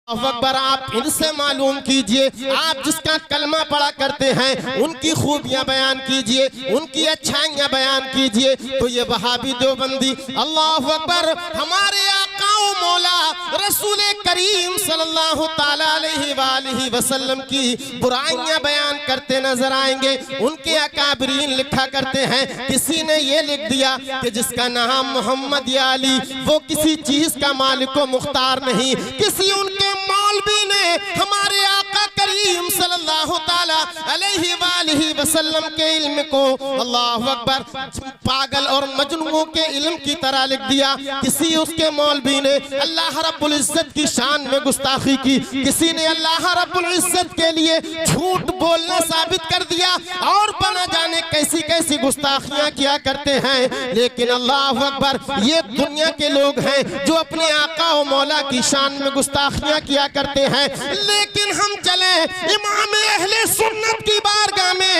अकबर, आप इनसे मालूम कीजिए, आप जिसका कलमा पढ़ा करते हैं उनकी खूबियां बयान कीजिए, उनकी अच्छाइयां बयान कीजिए। तो ये वहाबी देवबंदी अल्लाह अकबर हमारे आका मौला रसूल करीम सल्लल्लाहु ताला अलैहि वसल्लम की बुराइयां बयान करते नजर आएंगे। उनके अकाबरीन लिखा करते हैं, किसी ने ये लिख दिया कि जिसका नाम मोहम्मद या अली वो किसी चीज का मालिक व मुख्तार नहीं। किसी उनके मौलवी ने हमारे आका करीम सल्लल्लाहु ताला अलैहि वसल्लम के इल्म को अल्लाह अकबर पागल और मजनूओं के इल्म की तरह लिख दिया। किसी उसके मौलवी ने अल्लाह रब्बुल इज्जत की शान में गुस्ताखी की, किसी ने अल्लाह रब्बुल इज्जत के लिए झूठ बोलना साबित कर दिया और बना जाने कैसी कैसी गुस्ताखियां किया करते हैं। लेकिन अल्लाह अकबर, ये दुनिया के लोग हैं जो अपने आका और मौला की शान में गुस्ताखियां किया करते हैं। लेकिन हम चले इमाम अहले सुन्नत की बारगाह में,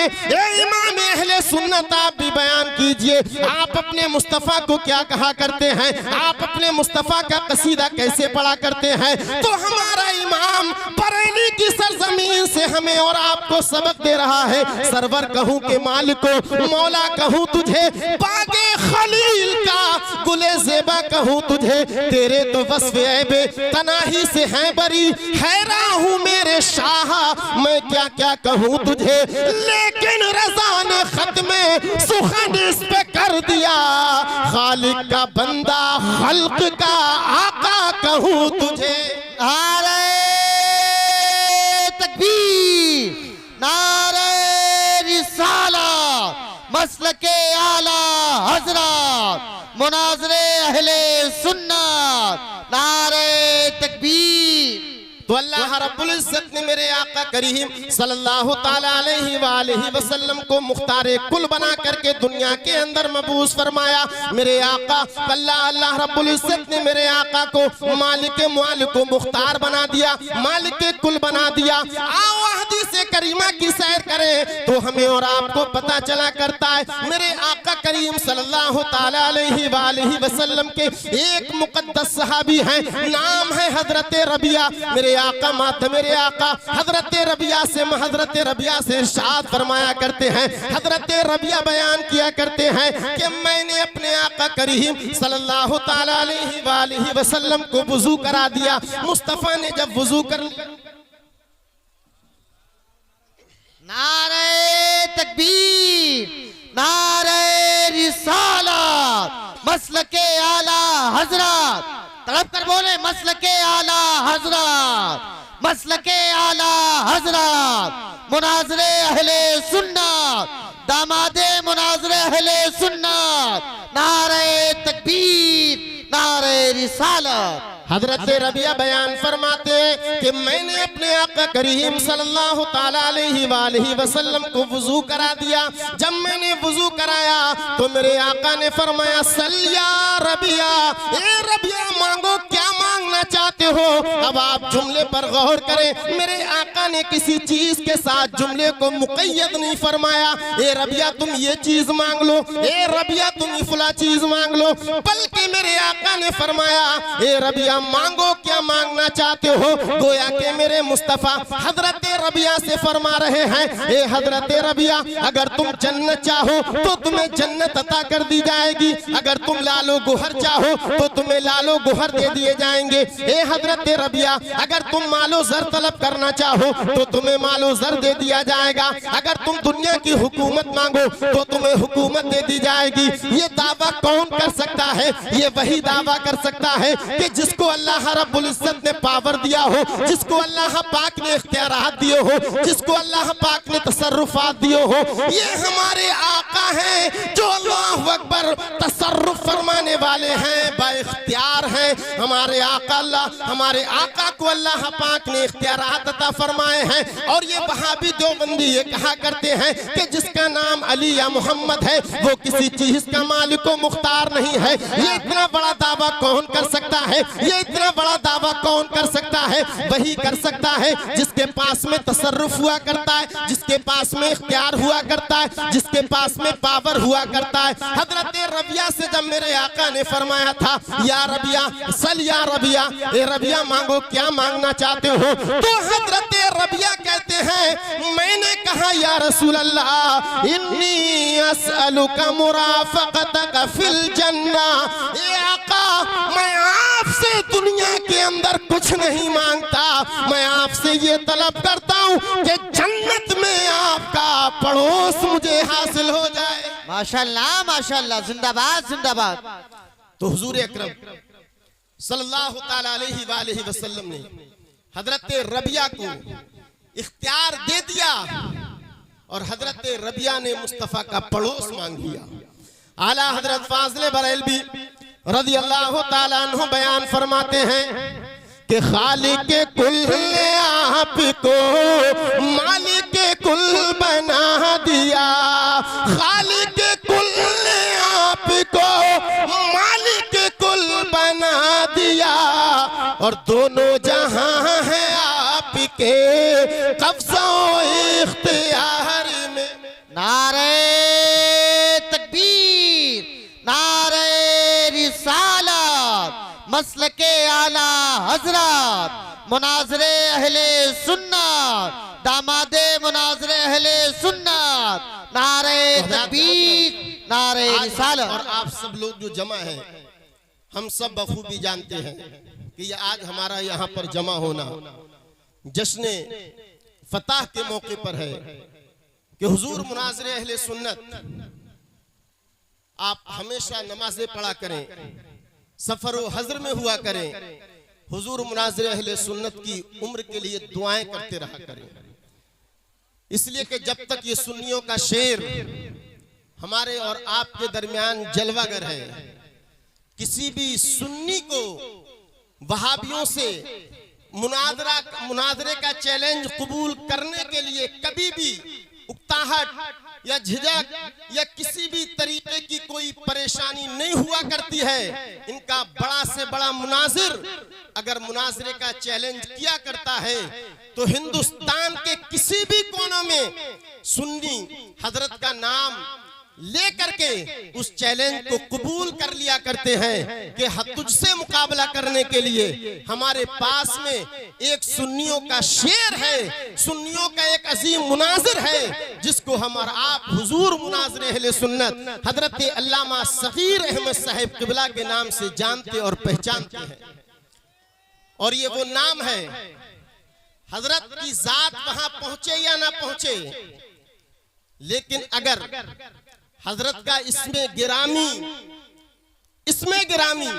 इमाम अहले सुन्नत आप भी बयान कीजिए, आप अपने मुस्तफ़ा को क्या कहा करते हैं, आप अपने मुस्तफ़ा का कसीदा कैसे पढ़ा करते हैं। तो हमारा इमाम बरेली की सरजमीन से हमें और आपको सबक दे रहा है। सरवर कहूँ के मालिको, मौला कहूँ तुझे, बागे खलील का गुले ज़ेबा कहूँ तुझे, तेरे तो वस्फ़ ऐबे तनाही से हैं बरी, हैरान हूँ मेरे शाह मैं क्या क्या कहूँ तुझे। लेकिन रज़ा ने खत में सुखन इस पे कर दिया, खालिक का बंदा खल्क का आका कहूँ तुझे। नारे तकबीर, नारे रिसाला, मसलके आला हज़रत, मुनाज़रे अहले सुन्नत, नारे तकबीर। तो अल्लाह रब्बुल इज्जत ने मेरे आका करीम सल्लल्लाहु ताला अलैहि वसल्लम को मुख्तारे कुल बना करके दुनिया के अंदर मबूस फरमाया। मेरे आका अल्लाह रब्बुल इज्जत ने मेरे आका को मालिक मुख्तार बना दिया, मालिक कुल बना दिया। आओ हदीस करीमा की सैर करें तो हमें और आपको पता चला करता है। मेरे आका करीम सल्लल्लाहु ताला अलैहि वसल्लम के एक मुकद्दस सहाबी हैं, नाम है हजरत रबिया। मेरे आका मेरे आका हजरत रबिया से इरशाद फरमाया करते हैं, हजरत रबिया बयान किया करते हैं कि मैंने अपने आका करीम सल्लल्लाहु ताला अलैहि वसल्लम को वुजू करा दिया। मुस्तफा ने जब वुजू कर, नारे तकबीर, नारे रिसालत, मसलके आला हज़रत, तड़प कर बोले मसलके आला हज़रत, मसलके आला हज़रत, मुनाज़रे अहले सुन्नत, दामादे मुनाज़रे अहले सुन्नत, नारे तकबीर, नारे रिसालत। हजरत रबिया बयान फरमाते हैं कि मैंने अपने आका करीम सल्लल्लाहु ताला अलैहि वसल्लम को वुजू करा दिया। जब मैंने वुजू कराया तो मेरे आका ने फरमाया, सल्या रबिया, ए रबिया मांगो, क्या मांगना चाहते हो। अब आप जुमले पर गौर करें, मेरे आका ने किसी चीज के साथ जुमले को मुक़य्यद नहीं फरमाया, ए रबिया तुम ये चीज मांग लो, ए रबिया तुम फला चीज मांग लो, बल्कि मेरे आका ने फरमाया, ए रबिया मांगो, क्या मांगना चाहते हो। गोया के मेरे मुस्तफा हजरत रबिया से फरमा रहे हैं, ए हजरत रबिया अगर तुम जन्नत चाहो तो तुम्हें जन्नत अता कर दी जाएगी, अगर तुम लालो गुहर चाहो तो तुम्हें लालो गुहर दे दिए जाएंगे। ए हजरत रबिया अगर तुम मालो जर तलब करना चाहो तो तुम्हें मालो जर दे दिया जाएगा, अगर तुम दुनिया की हुकूमत मांगो तो तुम्हें हुकूमत दे दी जाएगी। ये दावा कौन कर सकता है, ये वही दावा कर सकता है कि जिसको अल्लाह रब्बुल इज्जत ने पावर दिया हो, जिसको अल्लाह पाक ने इख्तियारात दिए हो, जिसको अल्लाह पाक ने तसर्रुफात दिए हो। ये हमारे आका हैं जो अल्लाह अकबर तसर्रुफ फरमाने वाले हैं, बाइख्तियार हैं। हमारे आका को अल्लाह पाक ने इख्तियारात अता फरमाए हैं। और ये वहाबी देवबंदी ये कहा करते हैं कि जिसका नाम अली या मोहम्मद है वो किसी चीज का मालिक व मुख्तार नहीं है। ये इतना बड़ा दावा कौन कर सकता है, ये इतना बड़ा दावा कौन कर सकता है। वही कर सकता है जिसके पास में तसर्रुफ हुआ करता है, जिसके पास में इख्तियार हुआ करता है, जिसके पास में पावर हुआ करता है। हजरत रबिया से जब मेरे आका ने फरमाया था या रबिया सल या रबिया, ए रबिया मांगो, क्या मांगना चाहते हो? तो हजरत रबिया कहते हैं मैंने कहा या रसूल अल्लाह इन्नी असअलुका मुराफक़तक फिल जन्ना। ए आका मैं आपसे दुनिया के अंदर कुछ नहीं मांगता, मैं आपसे ये तलब करता हूँ कि जन्नत में आपका पड़ोस मुझे हासिल हो जाए। माशाल्लाह माशाल्लाह, जिंदाबाद जिंदाबाद। तो हुजूर अकरम सल्लल्लाहु ताला अलैहि वसल्लम ने हजरत रबिया को इख्तियार दे दिया और हजरत रबिया ने मुस्तफा का पड़ोस मांग लिया। आला हजरत फाज़िल बरेलवी रज़ी अल्लाह ताला अन्हु बयान फरमाते हैं कि खालिक कुल ने आपको मालिक कुल बना दिया, खालिक कुल ने आपको मालिक कुल बना दिया और दोनों जहां है आपके कब्ज़ो इख्तियार में। नारे तकबीर, नारे रिसालत, मसलके आला हजरत, मुनाज़रे अहले सुन्नत, दामादे मुनाज़रे अहले सुन्नत, नारे तकबीर, नारे रिसालत। और आप सब लोग जो जमा हैं, हम सब बखूबी जानते हैं कि ये आज हमारा यहाँ पर जमा होना जश्न फतह के मौके पर है कि हुजूर मुनाज़रे अहले सुन्नत आप हमेशा नमाजें पढ़ा करें, सफर व हजर में हुआ करें, हुजूर मुनाज़रे अहले सुन्नत की उम्र के लिए दुआएं करते रहा करें। इसलिए कि जब तक ये सुन्नियों का शेर हमारे और आपके दरमियान जलवागर है, किसी भी सुन्नी को वहाबियों से मुनाजरे का चैलेंज कबूल करने के लिए कभी भी उकताहट या झिझक या किसी भी तरीके की कोई परेशानी नहीं हुआ करती है। इनका बड़ा से बड़ा मुनाजिर अगर मुनाजरे का चैलेंज किया करता है तो हिंदुस्तान के किसी भी कोने में सुन्नी हजरत का नाम लेकर के उस चैलेंज को कबूल कर लिया करते हैं कि तुझसे मुकाबला करने के लिए हमारे पास में एक सुन्नियों का शेर है, सुन्नियों का एक अजीम मुनाजिर है जिसको हमारा आप हुजूर मुनाज़िर अहले सुन्नत हजरत अल्लामा सगीर अहमद साहिब किबला के नाम से जानते और पहचानते हैं। और ये वो नाम है, हजरत की जात वहां पहुंचे या ना पहुंचे, लेकिन अगर हजरत का इसमें गिरामी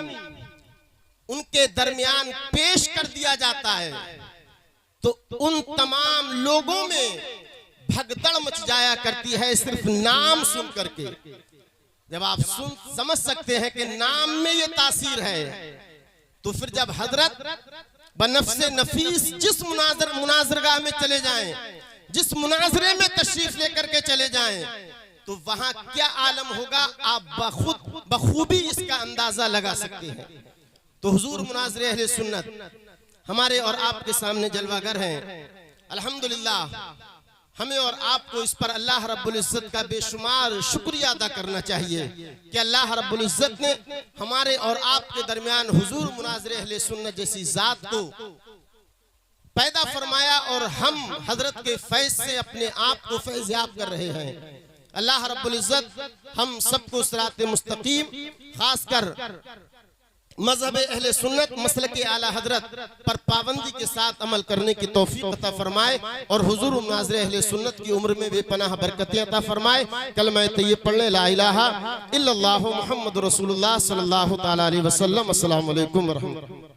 उनके दरमियान पेश कर दिया जाता है तो उन तमाम लोगों में भगदड़ मच जाया करती है सिर्फ नाम सुन करके। जब आप समझ सकते हैं कि नाम में ये तासीर है, तो फिर जब हजरत बनफ्से नफीस जिस मुनाजरगाह में चले जाएं, जिस मुनाजरे में तशरीफ लेकर के चले जाएं, तो वहां क्या आलम होगा आप बखूबी इसका अंदाजा लगा सकते हैं। तो हुजूर मुनाज़िर अहले सुन्नत हमारे और आपके सामने जलवागर हैं। अल्हम्दुलिल्लाह हमें और आपको इस पर अल्लाह रब्बुल इज्जत का बेशुमार शुक्रिया अदा करना चाहिए कि अल्लाह रब्बुल इज्जत ने हमारे और आपके दरमियान हुजूर मुनाज़िर अहले सुन्नत जैसी जात को पैदा फरमाया और हम हजरत के फैज से अपने आप को फैज़याब कर रहे हैं। अल्लाह रब्बुल इज्जत हम सबको सिरात मुस्तकीम खासकर मज़हब अहले सुन्नत मसलके आला हजरत पर पाबंदी के साथ अमल करने की तौफीक अता फरमाए और हुजूर मुनाज़िर अहले सुन्नत की उम्र में बेपनाह बरकतें अता फरमाए। कलमा तय्यब पढ़ ले, ला इलाहा इल्लल्लाहु मुहम्मदुर रसूलुल्लाह सल्लल्लाहु तआला अलैहि वसल्लम। अस्सलामु अलैकुम व रहमतुल्लाह।